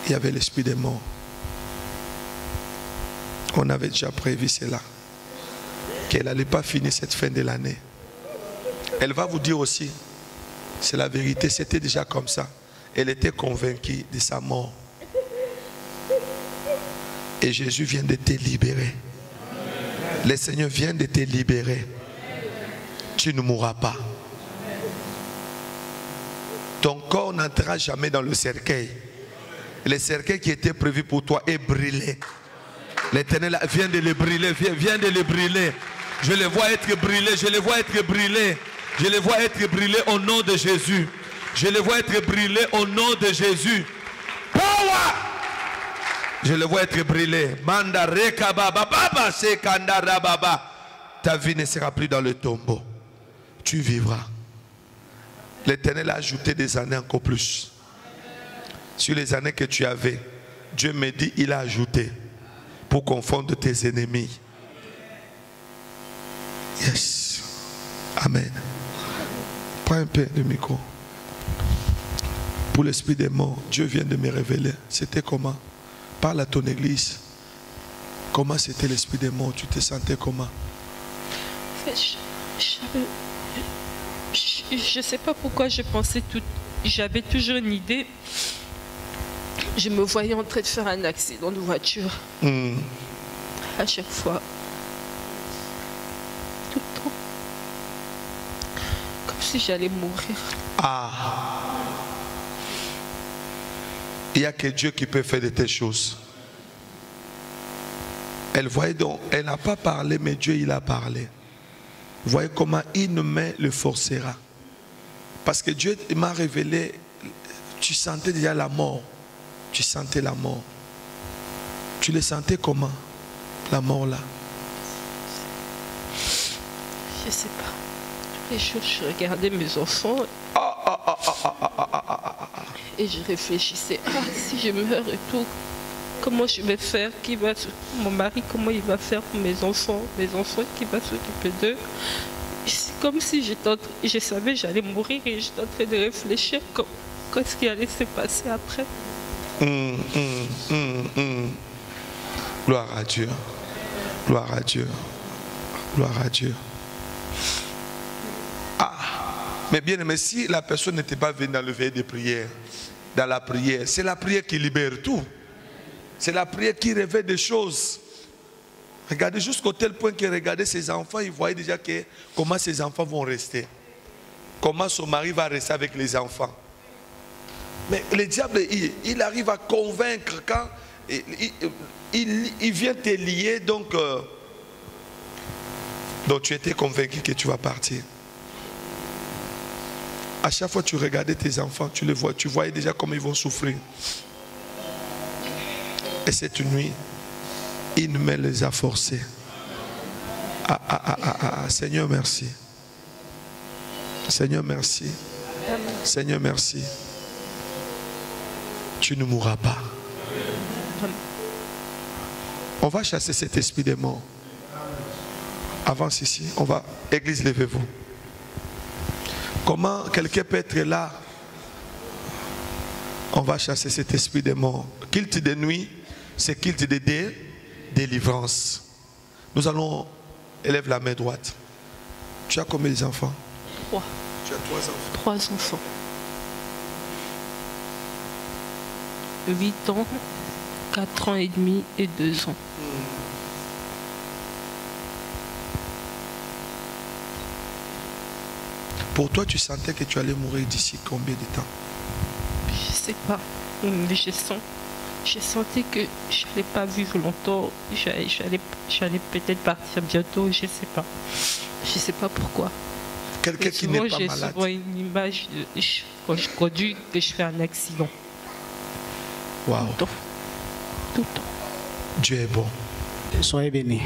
il y avait l'esprit des morts. On avait déjà prévu cela. Qu'elle n'allait pas finir cette fin de l'année. Elle va vous dire aussi, c'est la vérité, c'était déjà comme ça. Elle était convaincue de sa mort. Et Jésus vient de te libérer. Le Seigneur vient de te libérer. Tu ne mourras pas. Ton corps n'entrera jamais dans le cercueil. Le cercueil qui était prévu pour toi est brûlé. L'Éternel vient de le brûler, vient de le brûler. Je le vois être brûlé, je le vois être brûlé. Je le vois être brûlé au nom de Jésus. Je le vois être brûlé au nom de Jésus. Power! Je le vois être brûlé. Manda rekababa baba sekandara baba. Ta vie ne sera plus dans le tombeau. Tu vivras. L'Éternel a ajouté des années encore plus. Sur les années que tu avais, Dieu me dit, il a ajouté pour confondre tes ennemis. Yes. Amen. Prends un peu le micro. Pour l'esprit des morts, Dieu vient de me révéler. C'était comment? Parle à ton église. Comment c'était l'esprit des morts? Tu te sentais comment? Je ne sais pas pourquoi je pensais tout. J'avais toujours une idée. Je me voyais en train de faire un accident de voiture. À chaque fois. Tout le temps. Comme si j'allais mourir. Ah. Il n'y a que Dieu qui peut faire de telles choses. Elle voyait donc, elle n'a pas parlé, mais Dieu il a parlé. Vous voyez comment il ne me le forcera. Parce que Dieu m'a révélé, tu sentais déjà la mort. Tu sentais la mort. Tu le sentais comment, la mort là? Je ne sais pas. Tous les jours, je regardais mes enfants. Et je réfléchissais, si je meurs et tout, comment je vais faire? Mon mari, comment il va faire pour mes enfants qui va s'occuper d'eux? C'est comme si je savais que j'allais mourir et j'étais en train de réfléchir qu'est-ce qui allait se passer après. Gloire à Dieu. Gloire à Dieu. Gloire à Dieu. Mais bien aimé, si la personne n'était pas venue dans le veillée de prière, dans la prière, c'est la prière qui libère tout. C'est la prière qui révèle des choses. Regardez jusqu'au tel point que regardez ses enfants, il voyait déjà comment ses enfants vont rester. Comment son mari va rester avec les enfants. Mais le diable, il arrive à convaincre quand il vient te lier, donc tu étais convaincu que tu vas partir. À chaque fois que tu regardais tes enfants, tu les vois, tu voyais déjà comment ils vont souffrir. Et cette nuit, il me les a forcés. Seigneur, merci. Seigneur, merci. Seigneur, merci. Tu ne mourras pas. On va chasser cet esprit des morts. Avance ici. On va. Église, levez-vous. Comment quelqu'un peut être là? On va chasser cet esprit des morts. Culte de nuit, c'est culte de délivrance. Nous allons élève la main droite. Tu as combien d'enfants? 3. Tu as 3 enfants. 3 enfants. 8 ans, 4 ans et demi et 2 ans. Pour toi, tu sentais que tu allais mourir d'ici combien de temps? Je ne sais pas, mais je sentais que je n'allais pas vivre longtemps. J'allais peut-être partir bientôt, je ne sais pas. Je ne sais pas pourquoi. Quelqu'un qui n'est pas malade. J'ai souvent une image quand je conduis que je fais un accident. Waouh. Tout le temps. Dieu est bon. Soyez bénis.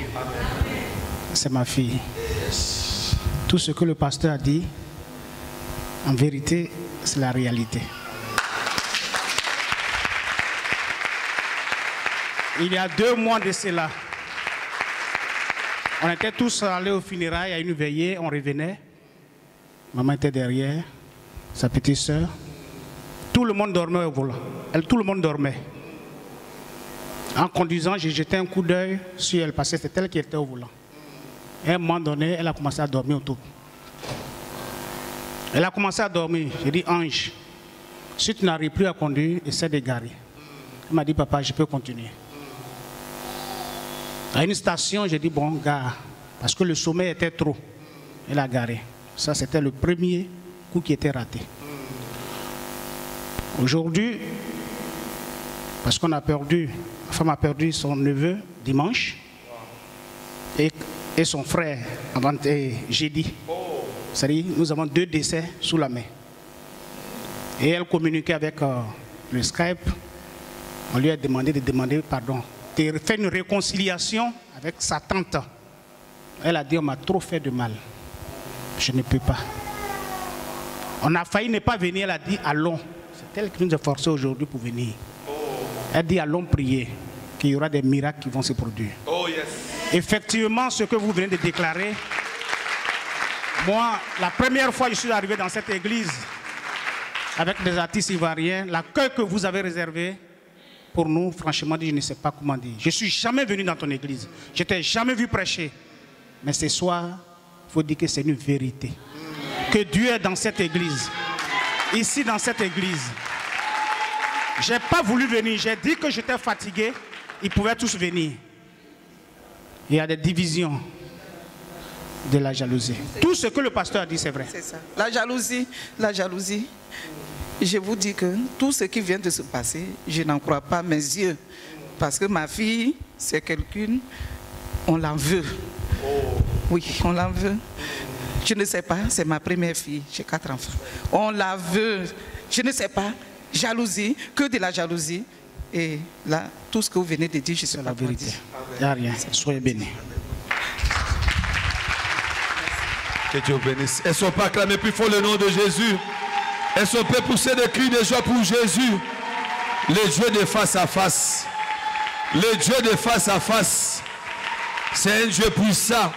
C'est ma fille. Tout ce que le pasteur a dit, en vérité, c'est la réalité. Il y a 2 mois de cela, on était tous allés au funérailles à une veillée, on revenait. Maman était derrière, sa petite soeur. Tout le monde dormait au volant. Tout le monde dormait. En conduisant, j'ai jeté un coup d'œil sur elle parce que c'était elle qui était au volant. Et à un moment donné, elle a commencé à dormir autour. Elle a commencé à dormir. J'ai dit, Ange, si tu n'arrives plus à conduire, essaie de garer. Elle m'a dit, papa, je peux continuer. À une station, j'ai dit, bon, gare. Parce que le sommeil était trop. Elle a garé. Ça, c'était le premier coup qui était raté. Aujourd'hui, parce qu'on a perdu, la femme a perdu son neveu dimanche et son frère jeudi. C'est-à-dire, nous avons 2 décès sous la main. Et elle communiquait avec le Skype. On lui a demandé de faire une réconciliation avec sa tante. Elle a dit, on m'a trop fait de mal. Je ne peux pas. On a failli ne pas venir, elle a dit, allons. C'est elle qui nous a forcé aujourd'hui pour venir. Elle dit, allons prier, qu'il y aura des miracles qui vont se produire. Oh, yes. Effectivement, ce que vous venez de déclarer, moi, la première fois que je suis arrivé dans cette église, avec des artistes ivoiriens, l'accueil que vous avez réservé pour nous, franchement, je ne sais pas comment dire. Je ne suis jamais venu dans ton église. Je ne t'ai jamais vu prêcher. Mais ce soir, il faut dire que c'est une vérité. Que Dieu est dans cette église. Ici, dans cette église. Je n'ai pas voulu venir. J'ai dit que j'étais fatigué. Ils pouvaient tous venir. Il y a des divisions de la jalousie. Tout ce que le pasteur a dit, c'est vrai. C'est ça. La jalousie. Je vous dis que tout ce qui vient de se passer, je n'en crois pas mes yeux. Parce que ma fille, c'est quelqu'un, on l'en veut. Oui, on l'en veut. Je ne sais pas, c'est ma première fille, j'ai 4 enfants. On la veut. Je ne sais pas, jalousie, que de la jalousie. Et là, tout ce que vous venez de dire, je suis la vérité. Il n'y a rien. Soyez bénis. Que Dieu bénisse. Elles ne sont pas acclamées plus fort le nom de Jésus. Elles sont peut pousser des cris de joie pour Jésus. Le Dieu de face à face. Le Dieu de face à face. C'est un Dieu puissant.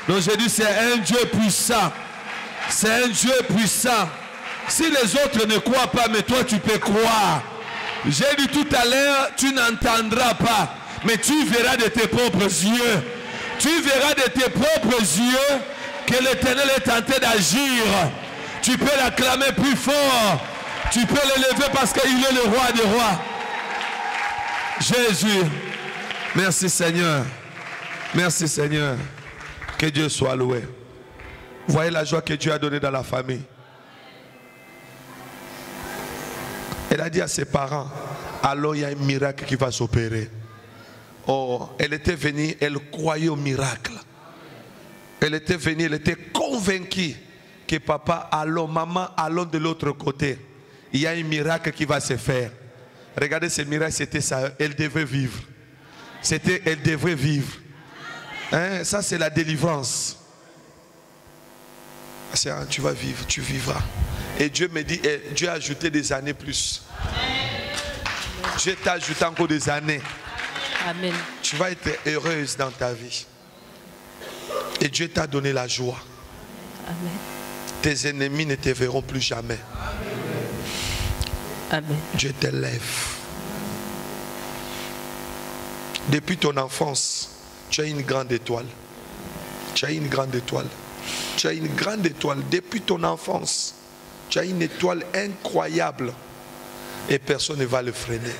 Donc j'ai dit, c'est un Dieu puissant. C'est un Dieu puissant. Si les autres ne croient pas, mais toi tu peux croire. J'ai dit tout à l'heure, tu n'entendras pas, mais tu verras de tes propres yeux. Tu verras de tes propres yeux que l'Éternel est tenté d'agir. Tu peux l'acclamer plus fort. Tu peux l'élever parce qu'il est le roi des rois. Jésus. Merci Seigneur. Merci Seigneur. Que Dieu soit loué. Voyez la joie que Dieu a donnée dans la famille. Elle a dit à ses parents, alors il y a un miracle qui va s'opérer. Oh, elle était venue, elle croyait au miracle. Elle était venue, elle était convaincue que papa, allons, maman, allons de l'autre côté. Il y a un miracle qui va se faire. Regardez ce miracle, c'était ça, elle devait vivre. C'était, elle devait vivre. Hein? Ça c'est la délivrance. Tu vas vivre, tu vivras. Et Dieu me dit, Dieu a ajouté des années plus. Dieu t'a ajouté encore des années. Amen. Tu vas être heureuse dans ta vie. Et Dieu t'a donné la joie. Amen. Tes ennemis ne te verront plus jamais. Amen. Dieu t'élève. Depuis ton enfance, tu as une grande étoile. Tu as une grande étoile. Tu as une grande étoile. Depuis ton enfance, tu as une étoile incroyable. Et personne ne va le freiner.